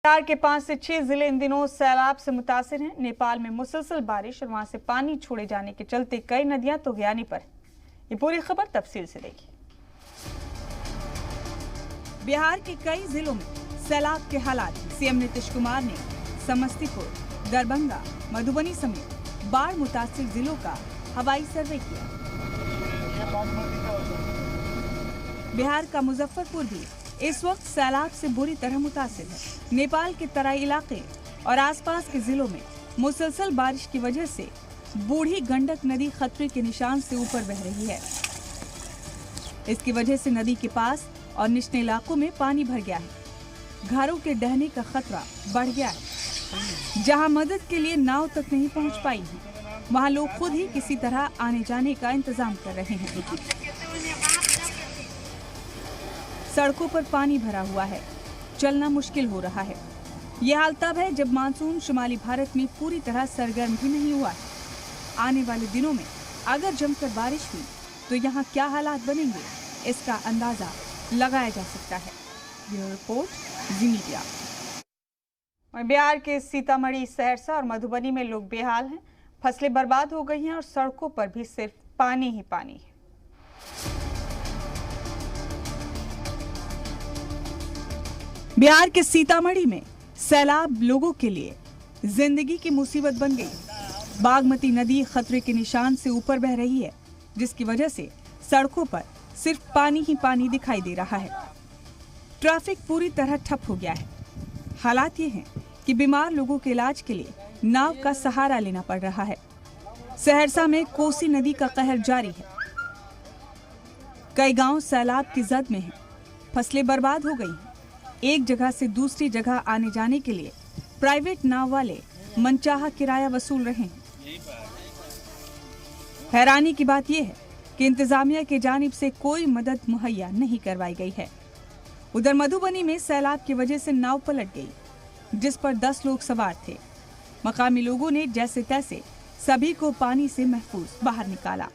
बिहार के 5 से 6 जिले इन दिनों सैलाब से मुतासिर हैं। नेपाल में मुसलसल बारिश और वहां से पानी छोड़े जाने के चलते कई नदियां तोगयानी पर हैं। ये पूरी खबर तफसील से देखिए। बिहार के कई जिलों में सैलाब के हालात। सीएम नीतीश कुमार ने समस्तीपुर, दरभंगा, मधुबनी समेत बाढ़ मुतासिर जिलों का हवाई सर्वे किया। बिहार का मुजफ्फरपुर भी इस वक्त सैलाब से बुरी तरह मुतासिर है। नेपाल के तराई इलाके और आसपास के जिलों में मुसलसल बारिश की वजह से बूढ़ी गंडक नदी खतरे के निशान से ऊपर बह रही है। इसकी वजह से नदी के पास और निचले इलाकों में पानी भर गया है। घरों के ढहने का खतरा बढ़ गया है। जहां मदद के लिए नाव तक नहीं पहुंच पाई है, वहां लोग खुद ही किसी तरह आने जाने का इंतजाम कर रहे हैं। सड़कों पर पानी भरा हुआ है, चलना मुश्किल हो रहा है। ये हाल तब है जब मानसून शुमाली भारत में पूरी तरह सरगर्म भी नहीं हुआ है। आने वाले दिनों में अगर जमकर बारिश हुई तो यहाँ क्या हालात बनेंगे, इसका अंदाजा लगाया जा सकता है। ब्यूरो रिपोर्ट, जी मीडिया। बिहार के सीतामढ़ी, सहरसा और मधुबनी में लोग बेहाल हैं। फसलें बर्बाद हो गई हैं और सड़कों पर भी सिर्फ पानी ही पानी है। बिहार के सीतामढ़ी में सैलाब लोगों के लिए जिंदगी की मुसीबत बन गई। बागमती नदी खतरे के निशान से ऊपर बह रही है, जिसकी वजह से सड़कों पर सिर्फ पानी ही पानी दिखाई दे रहा है। ट्रैफिक पूरी तरह ठप हो गया है। हालात ये हैं कि बीमार लोगों के इलाज के लिए नाव का सहारा लेना पड़ रहा है। सहरसा में कोसी नदी का कहर जारी है। कई गांव सैलाब की जद में हैं। फसलें बर्बाद हो गई हैं। एक जगह से दूसरी जगह आने जाने के लिए प्राइवेट नाव वाले मनचाहा किराया वसूल रहे हैं। हैरानी की बात यह है कि इंतजामिया की जानिब से कोई मदद मुहैया नहीं करवाई गई है। उधर मधुबनी में सैलाब की वजह से नाव पलट गई, जिस पर 10 लोग सवार थे। मकामी लोगों ने जैसे तैसे सभी को पानी से महफूज बाहर निकाला।